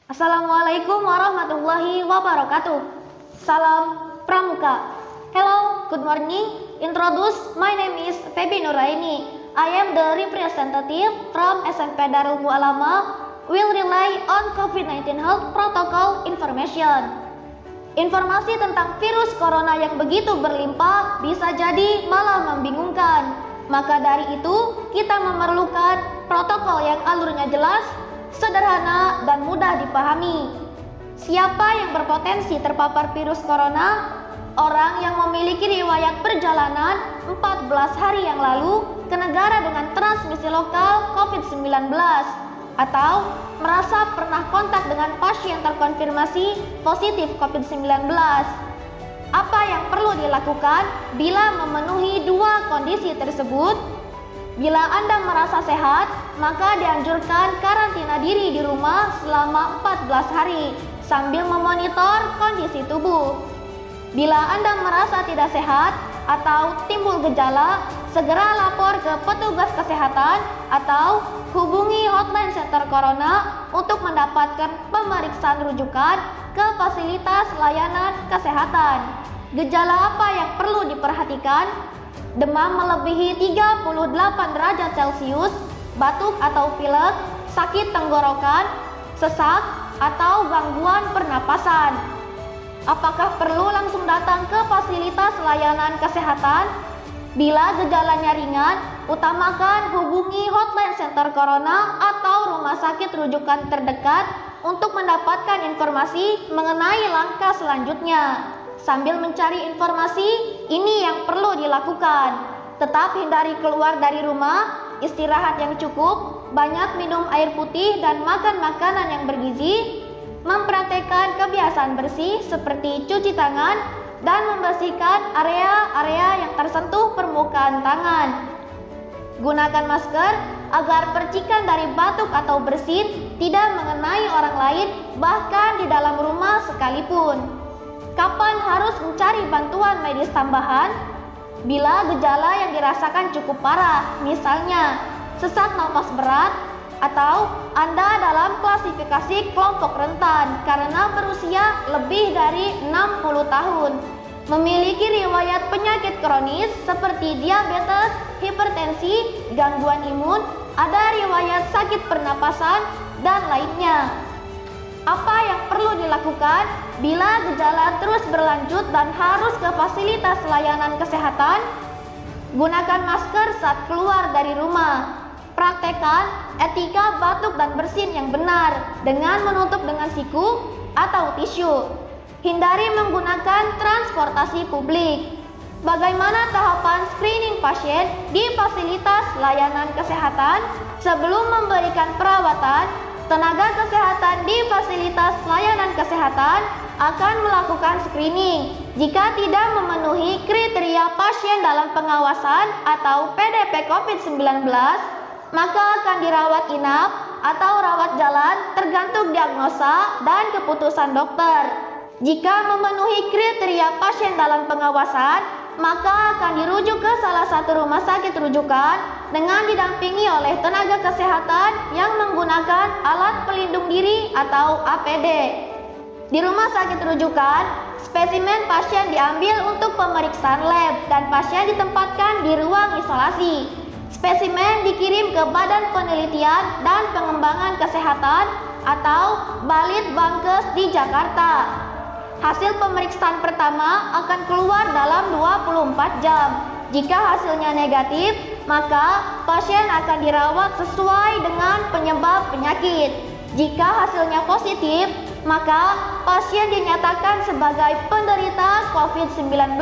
Assalamualaikum warahmatullahi wabarakatuh. Salam Pramuka. Hello, good morning. My name is Febi Nuraini. I am the representative from SMP Darul Mu'alama. Will rely on COVID-19 health protocol information. Informasi tentang virus corona yang begitu berlimpah bisa jadi malah membingungkan. Maka dari itu, kita memerlukan protokol yang alurnya jelas, sederhana, dan mudah dipahami. Siapa yang berpotensi terpapar virus corona? Orang yang memiliki riwayat perjalanan 14 hari yang lalu ke negara dengan transmisi lokal COVID-19 atau merasa pernah kontak dengan pasien terkonfirmasi positif COVID-19. Apa yang perlu dilakukan bila memenuhi dua kondisi tersebut? Bila Anda merasa sehat, maka dianjurkan karantina diri di rumah selama 14 hari sambil memonitor kondisi tubuh. Bila Anda merasa tidak sehat atau timbul gejala, segera lapor ke petugas kesehatan atau hubungi hotline center corona untuk mendapatkan pemeriksaan rujukan ke fasilitas layanan kesehatan. Gejala apa yang perlu diperhatikan? Demam melebihi 38 derajat Celcius, batuk atau pilek, sakit tenggorokan, sesak, atau gangguan pernapasan. Apakah perlu langsung datang ke fasilitas layanan kesehatan? Bila gejalanya ringan, utamakan hubungi hotline center corona atau rumah sakit rujukan terdekat untuk mendapatkan informasi mengenai langkah selanjutnya. Sambil mencari informasi, ini yang perlu dilakukan. Tetap hindari keluar dari rumah, istirahat yang cukup, banyak minum air putih dan makan makanan yang bergizi, mempraktekkan kebiasaan bersih seperti cuci tangan dan membersihkan area-area yang tersentuh permukaan tangan. Gunakan masker agar percikan dari batuk atau bersin tidak mengenai orang lain, bahkan di dalam rumah sekalipun. Kapan harus mencari bantuan medis tambahan? Bila gejala yang dirasakan cukup parah, misalnya sesak napas berat, atau Anda dalam klasifikasi kelompok rentan karena berusia lebih dari 60 tahun, memiliki riwayat penyakit kronis seperti diabetes, hipertensi, gangguan imun, ada riwayat sakit pernapasan, dan lainnya. Apa yang perlu dilakukan bila gejala terus berlanjut dan harus ke fasilitas layanan kesehatan? Gunakan masker saat keluar dari rumah. Praktekkan etika batuk dan bersin yang benar dengan menutup dengan siku atau tisu. Hindari menggunakan transportasi publik. Bagaimana tahapan screening pasien di fasilitas layanan kesehatan? Sebelum memberikan perawatan, tenaga kesehatan di fasilitas layanan kesehatan akan melakukan screening. Jika tidak memenuhi kriteria pasien dalam pengawasan atau PDP COVID-19, maka akan dirawat inap atau rawat jalan tergantung diagnosa dan keputusan dokter. Jika memenuhi kriteria pasien dalam pengawasan, maka akan dirujuk ke salah satu rumah sakit rujukan dengan didampingi oleh tenaga kesehatan yang menggunakan alat pelindung diri atau APD. Di rumah sakit rujukan, spesimen pasien diambil untuk pemeriksaan lab dan pasien ditempatkan di ruang isolasi. Spesimen dikirim ke Badan Penelitian dan Pengembangan Kesehatan atau Balitbangkes di Jakarta. Hasil pemeriksaan pertama akan keluar dalam 24 jam. Jika hasilnya negatif, maka pasien akan dirawat sesuai dengan penyebab penyakit. Jika hasilnya positif, maka pasien dinyatakan sebagai penderita COVID-19.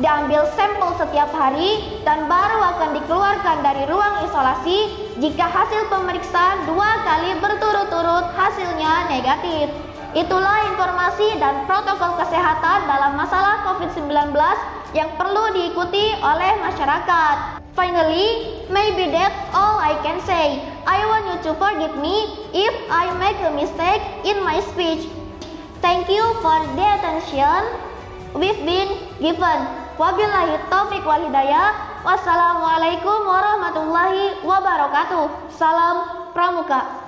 Diambil sampel setiap hari dan baru akan dikeluarkan dari ruang isolasi jika hasil pemeriksaan 2 kali berturut-turut hasilnya negatif. Itulah informasi dan protokol kesehatan dalam masalah COVID-19 yang perlu diikuti oleh masyarakat. Finally, maybe that's all I can say. I want you to forgive me if I make a mistake in my speech. Thank you for the attention we've been given. Wabillahi taufiq wal hidayah. Wassalamualaikum warahmatullahi wabarakatuh. Salam Pramuka.